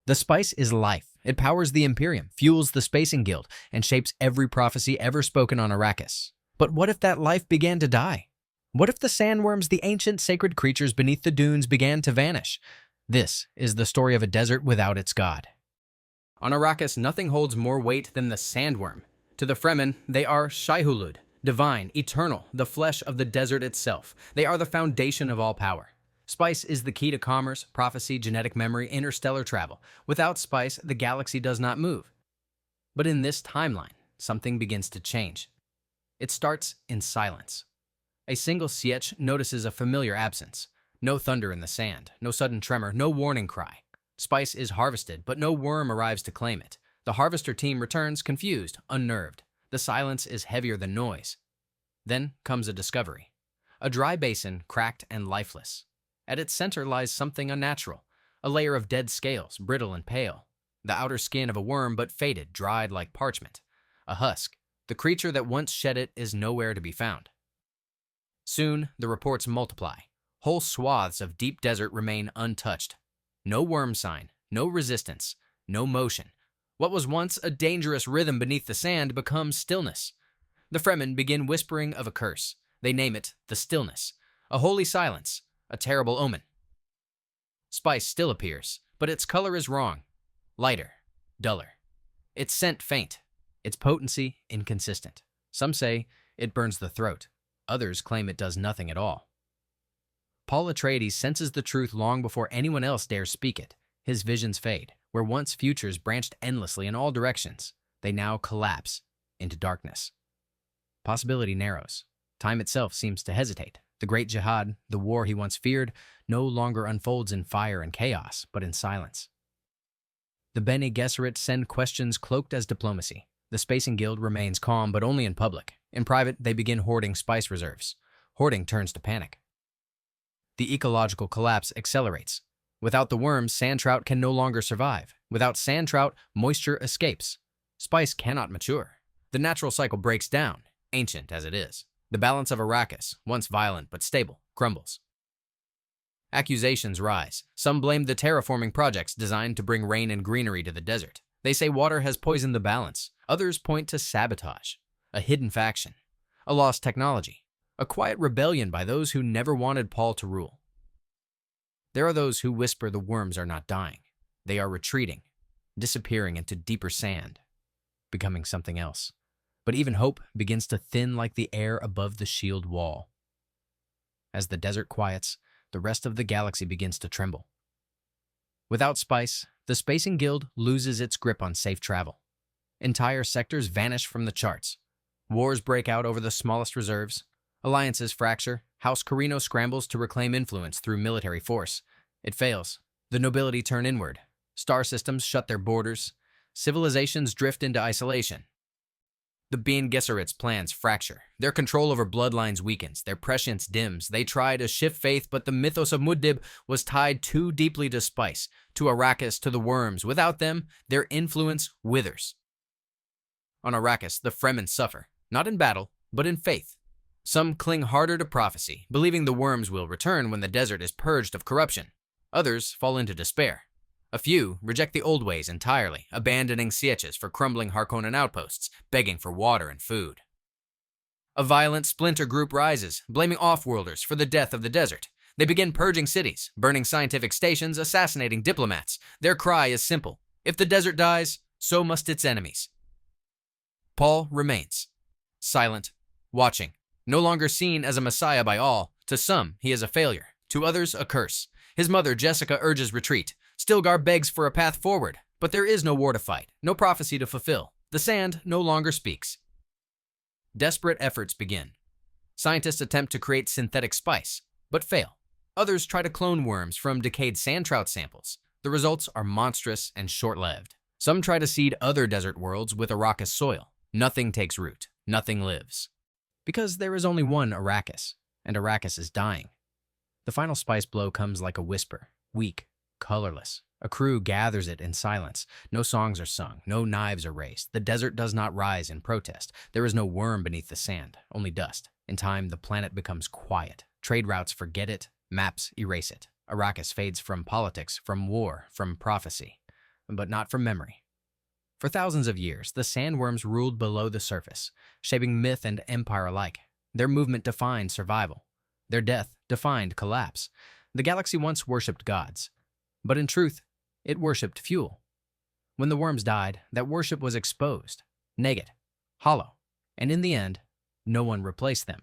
The spice is life. It powers the Imperium, fuels the Spacing Guild, and shapes every prophecy ever spoken on Arrakis. But what if that life began to die? What if the sandworms, the ancient sacred creatures beneath the dunes, began to vanish? This is the story of a desert without its god. On Arrakis, nothing holds more weight than the sandworm. To the Fremen, they are Shai-Hulud, divine, eternal, the flesh of the desert itself. They are the foundation of all power. Spice is the key to commerce, prophecy, genetic memory, interstellar travel. Without spice, the galaxy does not move. But in this timeline, something begins to change. It starts in silence. A single sietch notices a familiar absence. No thunder in the sand, no sudden tremor, no warning cry. Spice is harvested, but no worm arrives to claim it. The harvester team returns confused, unnerved. The silence is heavier than noise. Then comes a discovery. A dry basin, cracked and lifeless. At its center lies something unnatural, a layer of dead scales, brittle and pale. The outer skin of a worm, but faded, dried like parchment. A husk. The creature that once shed it is nowhere to be found. Soon, the reports multiply. Whole swaths of deep desert remain untouched. No worm sign, no resistance, no motion. What was once a dangerous rhythm beneath the sand becomes stillness. The Fremen begin whispering of a curse. They name it the stillness, a holy silence, a terrible omen. Spice still appears, but its color is wrong. Lighter, duller. Its scent faint, its potency inconsistent. Some say it burns the throat. Others claim it does nothing at all. Paul Atreides senses the truth long before anyone else dares speak it. His visions fade. Where once futures branched endlessly in all directions, they now collapse into darkness. Possibility narrows. Time itself seems to hesitate. The great jihad, the war he once feared, no longer unfolds in fire and chaos, but in silence. The Bene Gesserit send questions cloaked as diplomacy. The Spacing Guild remains calm, but only in public. In private, they begin hoarding spice reserves. Hoarding turns to panic. The ecological collapse accelerates. Without the worms, sand trout can no longer survive. Without sand trout, moisture escapes. Spice cannot mature. The natural cycle breaks down, ancient as it is. The balance of Arrakis, once violent but stable, crumbles. Accusations rise. Some blame the terraforming projects designed to bring rain and greenery to the desert. They say water has poisoned the balance. Others point to sabotage, a hidden faction, a lost technology, a quiet rebellion by those who never wanted Paul to rule. There are those who whisper the worms are not dying. They are retreating, disappearing into deeper sand, becoming something else. But even hope begins to thin like the air above the shield wall. As the desert quiets, the rest of the galaxy begins to tremble. Without spice, the Spacing Guild loses its grip on safe travel. Entire sectors vanish from the charts. Wars break out over the smallest reserves. Alliances fracture. House Carino scrambles to reclaim influence through military force. It fails. The nobility turn inward. Star systems shut their borders. Civilizations drift into isolation. The Bene Gesserit's plans fracture. Their control over bloodlines weakens. Their prescience dims. They try to shift faith, but the mythos of Muad'Dib was tied too deeply to spice, to Arrakis, to the worms. Without them, their influence withers. On Arrakis, the Fremen suffer, not in battle, but in faith. Some cling harder to prophecy, believing the worms will return when the desert is purged of corruption. Others fall into despair. A few reject the old ways entirely, abandoning sietches for crumbling Harkonnen outposts, begging for water and food. A violent splinter group rises, blaming off-worlders for the death of the desert. They begin purging cities, burning scientific stations, assassinating diplomats. Their cry is simple: if the desert dies, so must its enemies. Paul remains, silent, watching. No longer seen as a messiah by all, to some he is a failure, to others a curse. His mother, Jessica, urges retreat. Stilgar begs for a path forward, but there is no war to fight, no prophecy to fulfill. The sand no longer speaks. Desperate efforts begin. Scientists attempt to create synthetic spice, but fail. Others try to clone worms from decayed sand trout samples. The results are monstrous and short-lived. Some try to seed other desert worlds with Arrakis soil. Nothing takes root. Nothing lives. Because there is only one Arrakis, and Arrakis is dying. The final spice blow comes like a whisper, weak, colorless. A crew gathers it in silence. No songs are sung, no knives are raised. The desert does not rise in protest. There is no worm beneath the sand, only dust. In time, the planet becomes quiet. Trade routes forget it, maps erase it. Arrakis fades from politics, from war, from prophecy. but not from memory. For thousands of years, the sandworms ruled below the surface, shaping myth and empire alike. Their movement defined survival. Their death defined collapse. The galaxy once worshipped gods, but in truth, it worshipped fuel. When the worms died, that worship was exposed, naked, hollow, and in the end, no one replaced them.